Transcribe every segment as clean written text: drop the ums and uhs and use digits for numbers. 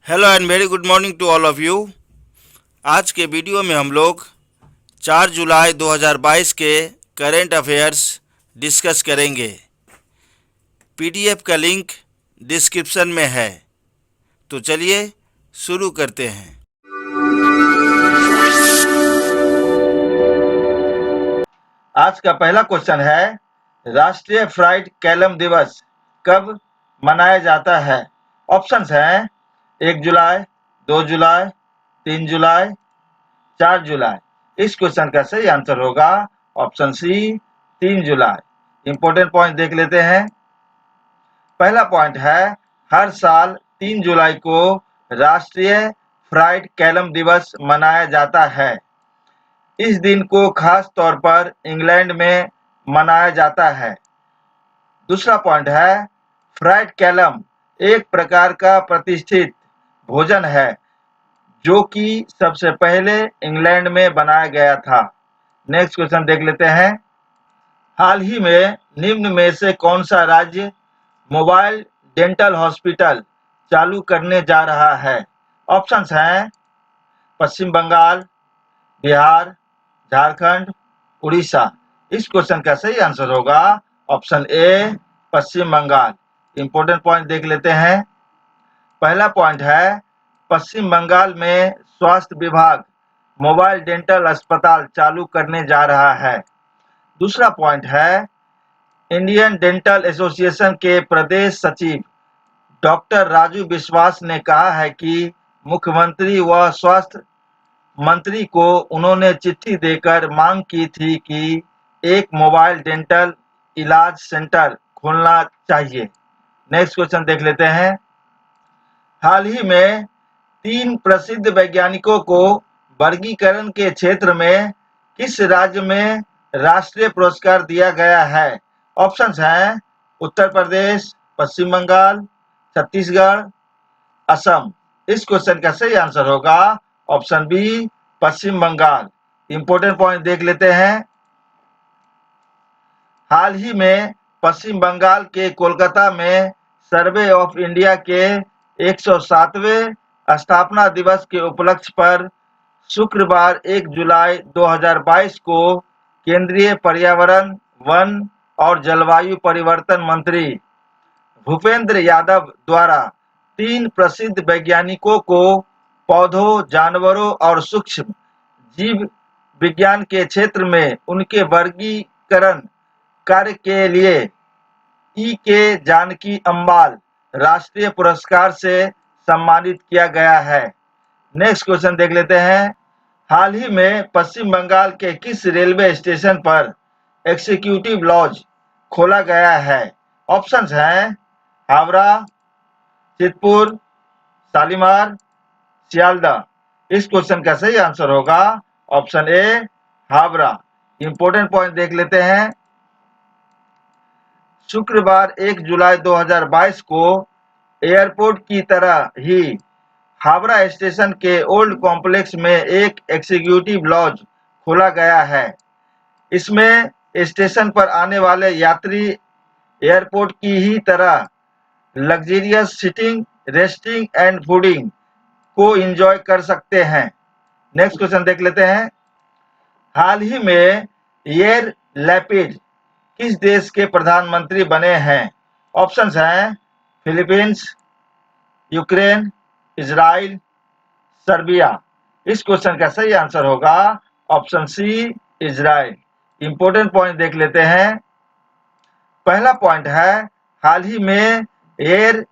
Hello and very good morning to all of you. आज के video में हम लोग 4 जुलाई 2022 के करेंट अफेयर्स डिस्कस करेंगे। पीडीएफ का लिंक डिस्क्रिप्शन में है, तो चलिए शुरू करते हैं। आज का पहला क्वेश्चन है, राष्ट्रीय फ्राइड कैलम दिवस कब मनाया जाता है? ऑप्शंस हैं 1 जुलाई, 2 जुलाई, 3 जुलाई, 4 जुलाई। इस क्वेश्चन का सही आंसर होगा ऑप्शन सी 3 जुलाई। इंपॉर्टेंट पॉइंट देख लेते हैं। पहला पॉइंट है, हर साल 3 जुलाई को राष्ट्रीय फ्राइड कैलम दिवस मनाया जाता है। इस दिन को खास तौर पर इंग्लैंड में मनाया जाता है। दूसरा पॉइंट है, फ्राइड कैलम एक प्रकार का प्रतिष्ठित भोजन है जो कि सबसे पहले इंग्लैंड में बनाया गया था। नेक्स्ट क्वेश्चन देख लेते हैं। हाल ही में निम्न में से कौन सा राज्य मोबाइल डेंटल हॉस्पिटल चालू करने जा रहा है? ऑप्शंस हैं पश्चिम बंगाल, बिहार, झारखंड, उड़ीसा। इस क्वेश्चन का सही आंसर होगा option A Paschim Bangal. Important point देख लेते हैं। पहला पॉइंट है, पश्चिम बंगाल में स्वास्थ्य विभाग मोबाइल डेंटल अस्पताल चालू करने जा रहा है। दूसरा पॉइंट है, इंडियन डेंटल एसोसिएशन के प्रदेश सचिव डॉक्टर राजू विश्वास ने कहा है कि मुख्यमंत्री व स्वास्थ्य मंत्री को उन्होंने चिट्ठी देकर मांग की थी कि एक मोबाइल डेंटल इलाज सेंटर खोलना चाहिए। नेक्स्ट क्वेश्चन देख लेते हैं। हाल ही में 3 प्रसिद्ध वैज्ञानिकों को वर्गीकरण के क्षेत्र में किस राज्य में राष्ट्रीय पुरस्कार दिया गया है? ऑप्शंस हैं उत्तर प्रदेश, पश्चिम बंगाल, छत्तीसगढ़, असम। इस क्वेश्चन का सही आंसर होगा ऑप्शन बी पश्चिम बंगाल। इंपॉर्टेंट पॉइंट देख लेते हैं। हाल ही में पश्चिम बंगाल के कोलकाता में सर्वे ऑफ इंडिया के 107वें स्थापना दिवस के उपलक्ष्य पर शुक्रवार 1 जुलाई 2022 को केंद्रीय पर्यावरण, वन और जलवायु परिवर्तन मंत्री भूपेंद्र यादव द्वारा 3 प्रसिद्ध वैज्ञानिकों को पौधों, जानवरों और सूक्ष्म जीव विज्ञान के क्षेत्र में उनके वर्गीकरण कार्य के लिए के जानकी अम्बाल राष्ट्रीय पुरस्कार से सम्मानित किया गया है। नेक्स्ट क्वेश्चन देख लेते हैं। हाल ही में पश्चिम बंगाल के किस रेलवे स्टेशन पर एग्जीक्यूटिव लॉज खोला गया है? ऑप्शंस हैं हावड़ा, चितपुर, शालीमार, सियालदह। इस क्वेश्चन का सही आंसर होगा ऑप्शन ए हावड़ा। इंपॉर्टेंट पॉइंट देख लेते हैं। शुक्रवार 1 जुलाई 2022 को एयरपोर्ट की तरह ही हावड़ा स्टेशन के ओल्ड कॉम्प्लेक्स में एक एग्जीक्यूटिव लॉज खोला गया है। इसमें स्टेशन पर आने वाले यात्री एयरपोर्ट की ही तरह luxurious sitting, resting and fooding को एंजॉय कर सकते हैं। नेक्स्ट क्वेश्चन देख लेते हैं। हाल ही में एयर लैपिड किस देश के प्रधानमंत्री बने हैं? ऑप्शंस हैं फिलीपींस, यूक्रेन, इजराइल, सर्बिया। इस क्वेश्चन का सही आंसर होगा option C Israel. Important point देख लेते हैं। पहला पॉइंट है, हाल ही में एयर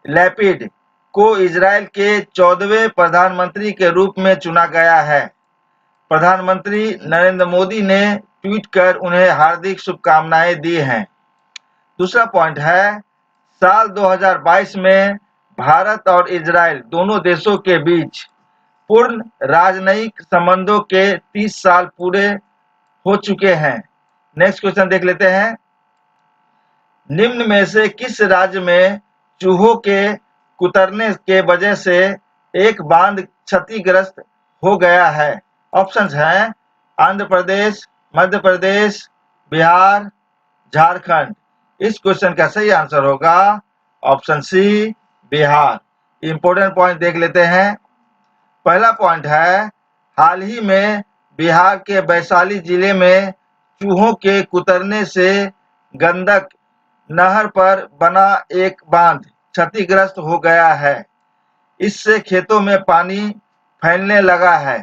लैपिड को इजराइल के 14वें प्रधानमंत्री के रूप में चुना गया है। प्रधानमंत्री नरेंद्र मोदी ने ट्वीट कर उन्हें हार्दिक शुभकामनाएं दी हैं। दूसरा पॉइंट है, साल 2022 में भारत और इजराइल दोनों देशों के बीच पूर्ण राजनयिक संबंधों के 30 साल पूरे हो चुके हैं। नेक्स्ट क्वेश्चन देख लेते हैं। निम्न में से किस राज्य में चूहों के कुतरने के वजह से एक बांध क्षतिग्रस्त हो गया है? ऑप्शंस हैं आंध्र प्रदेश, मध्य प्रदेश, बिहार, झारखंड। इस क्वेश्चन का सही आंसर होगा option C Bihar. Important point देख लेते हैं। पहला पॉइंट है, हाल ही में बिहार के वैशाली जिले में चूहों के कुतरने से गंडक नहर पर बना एक बांध क्षतिग्रस्त हो गया है। इससे खेतों में पानी फैलने लगा है।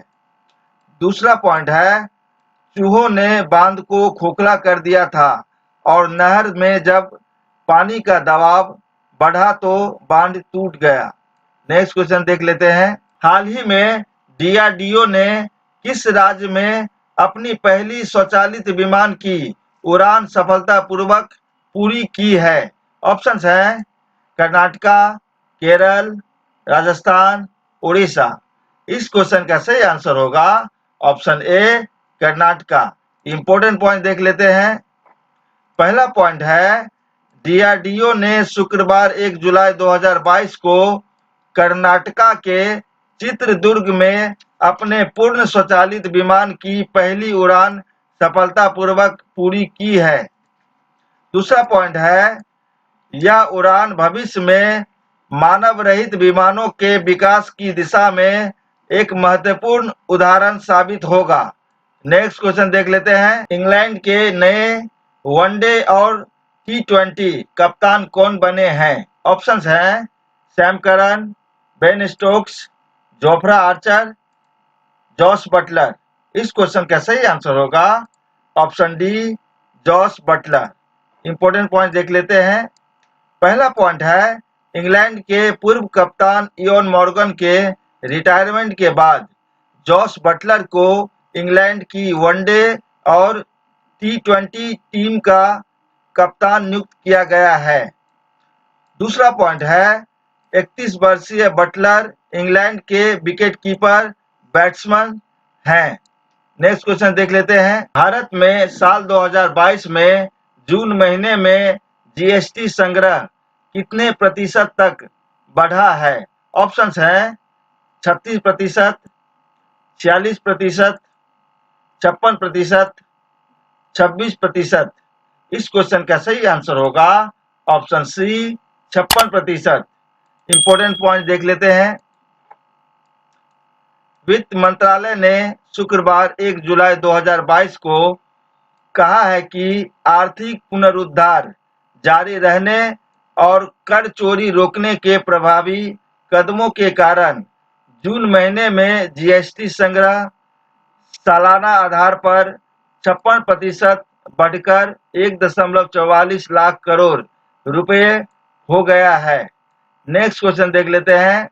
दूसरा पॉइंट है, चूहों ने बांध को खोखला कर दिया था और नहर में जब पानी का दबाव बढ़ा तो बांध टूट गया। नेक्स्ट क्वेश्चन देख लेते हैं। हाल ही में DRDO ने किस राज्य में अपनी पहली स्वचालित विमान की उड़ान सफलतापूर्वक पूरी की है? ऑप्शंस हैं कर्नाटका, केरल, राजस्थान, उड़ीसा। इस क्वेश्चन का सही आंसर होगा ऑप्शन ए कर्नाटका। इंपॉर्टेंट पॉइंट देख लेते हैं। पहला पॉइंट है, DRDO ने शुक्रवार 1 जुलाई 2022 को कर्नाटका के चित्रदुर्ग में अपने पूर्ण स्वचालित विमान की पहली उड़ान सफलतापूर्वक पूरी की है। दूसरा पॉइंट है, यह उड़ान भविष्य में मानव रहित विमानों के विकास की दिशा में एक महत्वपूर्ण उदाहरण साबित होगा। नेक्स्ट क्वेश्चन देख लेते हैं। इंग्लैंड के नए वनडे और T20 कप्तान कौन बने हैं? ऑप्शंस हैं Sam Curran, Ben Stokes, Jofra Archer, Jos Buttler. इस क्वेश्चन का सही आंसर होगा option D Jos Buttler. Important point देख लेते हैं। पहला पॉइंट है, इंग्लैंड के पूर्व कप्तान इयान मॉर्गन के रिटायरमेंट के बाद जॉस बटलर को इंग्लैंड की वनडे और T20 टीम का कप्तान नियुक्त किया गया है। दूसरा पॉइंट है, 31 वर्षीय बटलर इंग्लैंड के विकेटकीपर बैट्समैन हैं। नेक्स्ट क्वेश्चन देख लेते हैं। भारत में साल 2022 में जून महीने में GST संग्रह कितने प्रतिशत तक बढ़ा है? ऑप्शंस हैं 36%, 46%, 56%, 26%। इस क्वेश्चन का सही आंसर होगा ऑप्शन सी 56%। इंपॉर्टेंट पॉइंट देख लेते हैं। वित्त मंत्रालय ने शुक्रवार 1 जुलाई 2022 को कहा है कि आर्थिक पुनरुद्धार जारी रहने और कर चोरी रोकने के प्रभावी कदमों के कारण जून महीने में GST संग्रह सालाना आधार पर 56% बढ़कर 1.44 लाख करोड़ रुपए हो गया है। नेक्स्ट क्वेश्चन देख लेते हैं।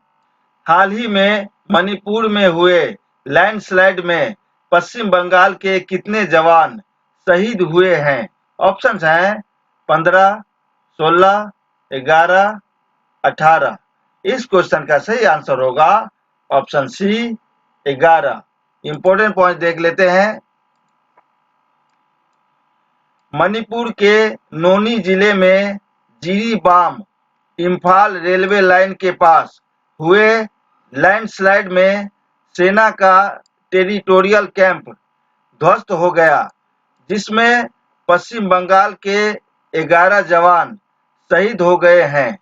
हाल ही में मणिपुर में हुए लैंडस्लाइड में पश्चिम बंगाल के कितने जवान शहीद हुए हैं? ऑप्शंस हैं 15, 16, 11, 18। इस क्वेश्चन का सही आंसर होगा ऑप्शन सी 11। इंपॉर्टेंट पॉइंट देख लेते हैं। मणिपुर के नोनी जिले में जिरीबाम इम्फाल रेलवे लाइन के पास हुए लैंडस्लाइड में सेना का टेरिटोरियल कैंप ध्वस्त हो गया, जिसमें पश्चिम बंगाल के 11 जवान शहीद हो गए हैं।